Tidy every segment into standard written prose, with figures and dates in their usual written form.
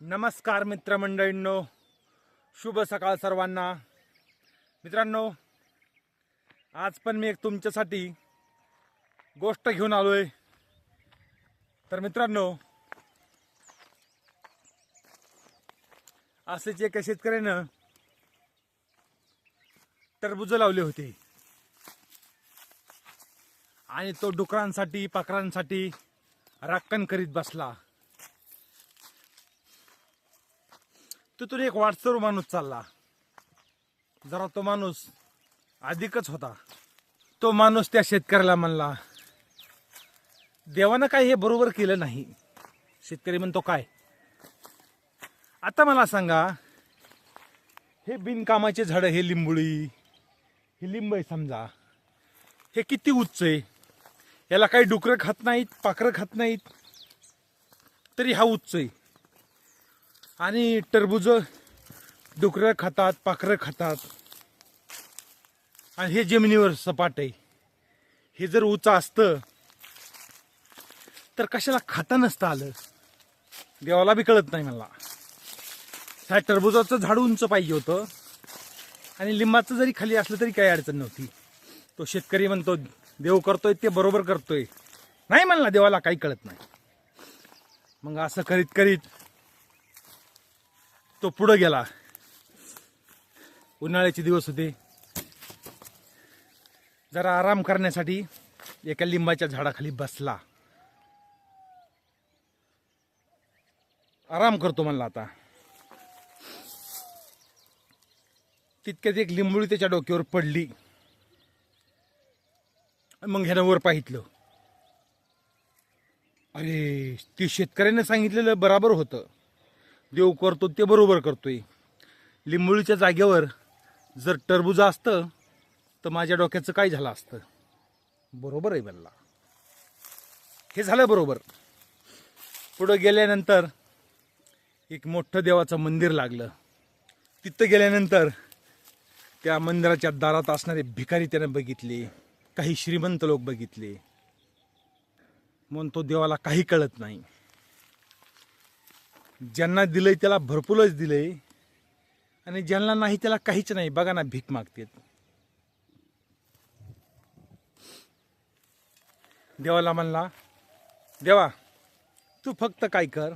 नमस्कार मित्रमंडळींनो, शुभ सकाळ सर्वांना. मित्रांनो, आज पण मी एक तुमच्यासाठी गोष्ट घेऊन आलोय. तर मित्रांनो, असेच एका शेतकऱ्यानं टरबूज लावले होते आणि तो डुकरांसाठी पाखरांसाठी राखण करीत बसला. तिथून एक वाटसरू माणूस चालला. जरा तो माणूस अधिकच होता. तो माणूस त्या शेतकऱ्याला म्हणला, देवानं काय हे बरोबर केलं नाही. शेतकरी म्हणतो, काय? आता मला सांगा, हे बिनकामाचे झाड, हे लिंबुळी, हे लिंब आहे समजा, हे किती उच्च आहे. याला काही डुकरं खात नाहीत, पाखरं खात नाहीत, तरी हा उच्च आहे. आणि टरबूज डुकरं खातात, पाखरं खातात, आणि हे जमिनीवर सपाट आहे. हे जर उंच असतं तर कशाला खाता नसतं आलं. देवाला बी कळत नाही मला. ह्या टरबुजाचं झाड उंच पाहिजे होतं आणि लिंबाचं जरी खाली असलं तरी काही अडचण नव्हती. तो शेतकरी म्हणतो, देव करतोय ते बरोबर करतोय. नाही म्हणला, देवाला काही कळत नाही. मग असं करीत करीत तो पुढे गेला. उन्हाळ्याचे दिवस होते. जरा आराम करण्यासाठी एका लिंबाच्या झाडाखाली बसला. आराम करतो म्हणला आता. तितक्यात एक लिंबुळी त्याच्या डोक्यावर पडली. मग ह्यानं वर पाहितलं. अरे, ते शेतकऱ्याने सांगितलेलं बरोबर होतं. देव करतो ते बरोबर करतोय. लिंबुळीच्या जागेवर जर टरबूज असतं तर माझ्या डोक्याचं काय झालं असतं. बरोबर आहे म्हणला. हे झालं बरोबर. पुढं गेल्यानंतर एक मोठं देवाचं मंदिर लागलं. तिथं गेल्यानंतर त्या मंदिराच्या दारात असणारे भिकारी त्याने बघितले, काही श्रीमंत लोक बघितले. म्हणून तो देवाला काही कळत नाही. ज्यांना दिलंय त्याला भरपूरच दिलंय आणि ज्यांना नाही त्याला काहीच नाही. बघा ना, भीक मागतात. देवाला म्हणला, देवा तू फक्त काय कर,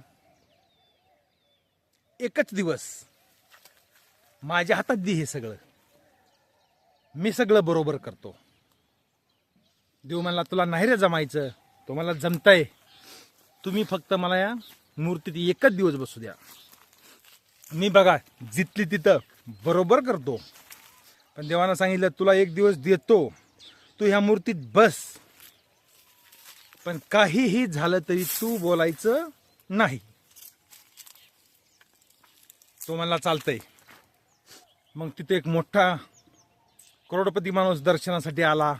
एकच दिवस माझ्या हातात दे, हे सगळं मी सगळं बरोबर करतो. देव म्हणला, तुला नाही रे जमायचं, तुम्हाला जमतंय. तुम्ही फक्त मला या मूर्तीत एकच दिवस बसू द्या. मी बघा जिथली तिथं बरोबर करतो. पण देवानं सांगितलं, तुला एक दिवस देतो, तू ह्या मूर्तीत बस, पण काहीही झालं तरी तू बोलायचं नाही. तो मला चालतंय. मग तिथे एक मोठा करोडपती माणूस दर्शनासाठी आला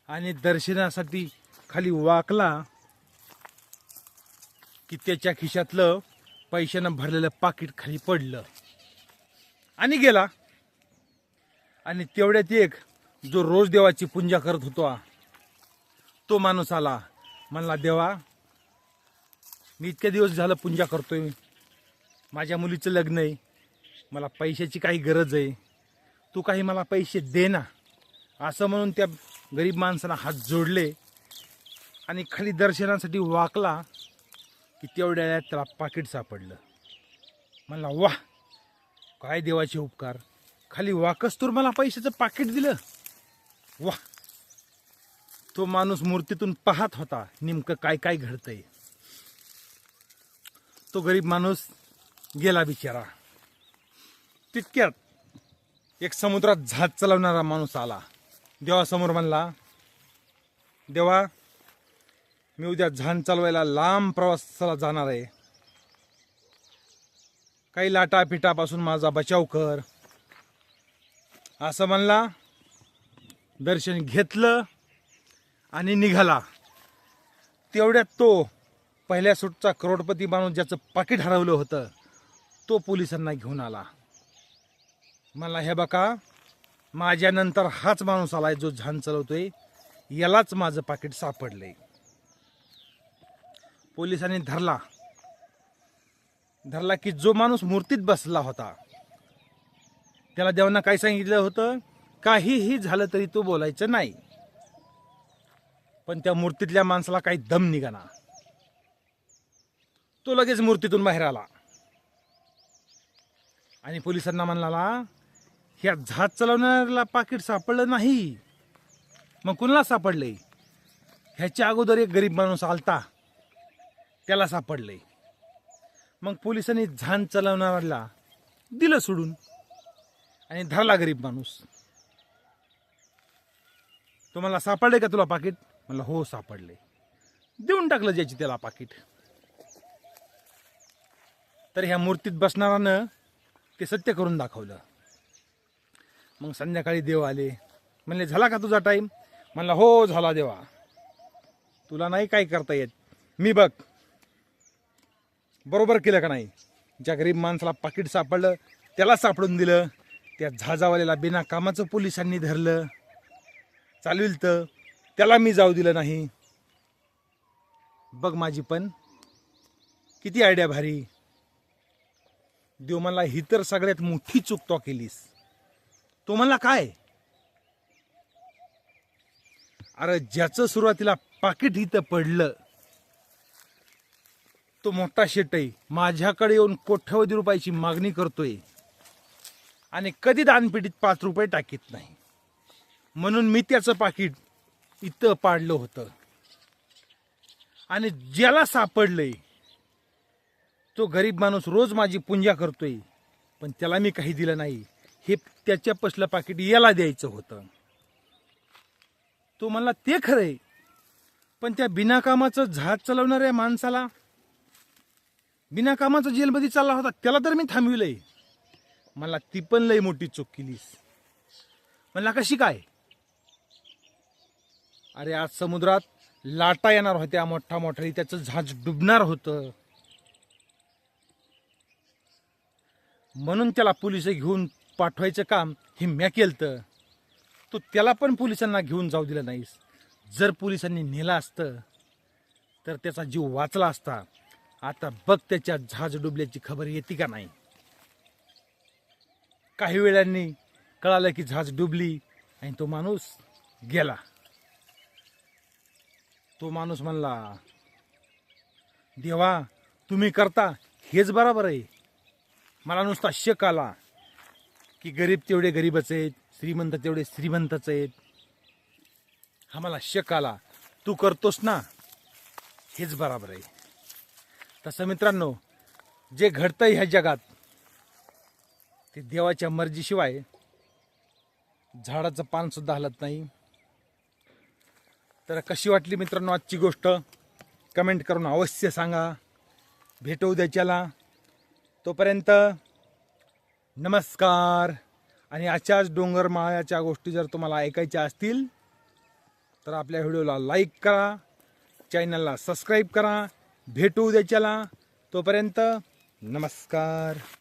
आणि दर्शनासाठी खाली वाकला की त्याच्या खिशातलं पैशानं भरलेलं पाकिट खाली पडलं आणि गेला. आणि तेवढ्यात एक जो रोज देवाची पूजा करत होता तो माणूस आला. म्हणला, देवा मी इतके दिवस झालं पूजा करतोय, माझ्या मुलीचं लग्न आहे, मला पैशाची काही गरज आहे, तू काही मला पैसे दे ना. असं म्हणून त्या गरीब माणसाला हात जोडले आणि खाली दर्शनासाठी वाकला की तेवढ्या वेळात त्याला पाकिट सापडलं. म्हणला, वाह, काय देवाचे उपकार, खाली वाकस तर मला पैशाचं पाकिट दिलं. वाह. तो माणूस मूर्तीतून पाहत होता नेमकं काय काय घडतंय. तो गरीब माणूस गेला बिचारा. तितक्यात एक समुद्रात जहाज चालवणारा माणूस आला. देवासमोर म्हणला, देवा मी उद्या जहाज चालवायला लांब प्रवासाला जाणार आहे, काही लाटापिटापासून माझा बचाव कर. असं म्हणला. दर्शन घेतलं आणि निघाला. तेवढ्यात तो पहिल्या सुटचा करोडपती माणूस ज्याचं पाकिट हरवलं होतं तो पोलिसांना घेऊन आला. मला, हे बघा, माझ्यानंतर हाच माणूस आलाय जो जहाज चालवतोय, यालाच माझं पाकिट सापडलंय. पोलिसांनी धरला धरला की जो माणूस मूर्तीत बसला होता त्याला देवांना काय सांगितलं होतं, काहीही झालं तरी तो बोलायचं नाही. पण त्या मूर्तीतल्या माणसाला काही दम निघाला. तो लगेच मूर्तीतून बाहेर आला आणि पोलिसांना म्हणाला, ह्या जहाज चालवणाऱ्याला पाकिट सापडलं नाही. मग कुणाला सापडलंय? ह्याच्या अगोदर एक गरीब माणूस आलता, त्याला सापडलंय. मग पोलिसांनी जहाज चालवणाऱ्याला दिलं सोडून आणि धरला गरीब माणूस. तुम्हाला सापडलंय का तुला पाकिट? म्हणलं हो सापडले. देऊन टाकलं ज्याची त्याला पाकिट. तर ह्या मूर्तीत बसणारानं ते सत्य करून दाखवलं. मग संध्याकाळी देव आले, म्हणले झाला का तुझा टाईम? म्हणला हो झाला देवा. तुला नाही काय करता येत, मी बघ बरोबर केलं का नाही. ज्या गरीब माणसाला पाकिट सापडलं त्याला सापडून दिलं. त्या जहाजावाल्याला बिना कामाचं पोलिसांनी धरलं, चालविल तर त्याला मी जाऊ दिलं नाही. बघ माझी पण किती आयडिया भारी. देव म्हणला ही तर सगळ्यात मोठी चूक तो केलीस. तो म्हणला काय? अरे ज्याचं सुरुवातीला पाकिट इथं पडलं तो मोठा शेटई माझ्याकडे येऊन कोट्यवधी रुपयाची मागणी करतोय आणि कधी दानपेटीत 5 रुपये टाकीत नाही. म्हणून मी त्याचं पाकिट इथं पाडलं होतं. आणि ज्याला सापडलंय तो गरीब माणूस रोज माझी पूजा करतोय, पण त्याला मी काही दिलं नाही. हे त्याच्या पसलं पाकिट याला द्यायचं होतं. तो म्हणला ते खरंय, पण त्या बिनाकामाचं जहाज चालवणाऱ्या माणसाला बिना कामाचा जेलमध्ये चालला होता त्याला तर मी थांबविलंय. मला ती पण लई मोठी चूक केलीस. म्हणला कशी काय? अरे आज समुद्रात लाटा येणार होत्या मोठा मोठा, त्याचं जहाज डुबणार होतं. म्हणून त्याला पोलिस घेऊन पाठवायचं काम हे म्या केलतं. तो त्याला पण पोलिसांना घेऊन जाऊ दिलं नाहीस. जर पोलिसांनी नेला असतं तर त्याचा जीव वाचला असता. आता बघ त्याच्या जहाज डुबल्याची खबर येते का नाही. काही वेळांनी कळालं की जहाज डुबली आणि तो माणूस गेला. तो माणूस म्हणला देवा तुम्ही करता हेच बरोबर आहे. मला नुसता शक आला की गरीब तेवढे गरीबच आहेत, श्रीमंत तेवढे श्रीमंतच आहेत. हा मला शक आला. तू करतोस ना हेच बरोबर आहे. तसं मित्रांनो जे घडतंय ह्या जगात ते देवाच्या मर्जीशिवाय झाडाचं पान सुद्धा हलत नाही. तर कशी वाटली मित्रांनो आजची गोष्ट कमेंट करून अवश्य सांगा. भेटू उद्याच्याला. तोपर्यंत नमस्कार. आणि अशाच डोंगर माळ्याच्या गोष्टी जर तुम्हाला ऐकायच्या असतील तर आपल्या व्हिडिओला लाईक करा, चॅनलला सबस्क्राईब करा. भेटू उद्याच्याला. तोपर्यंत नमस्कार.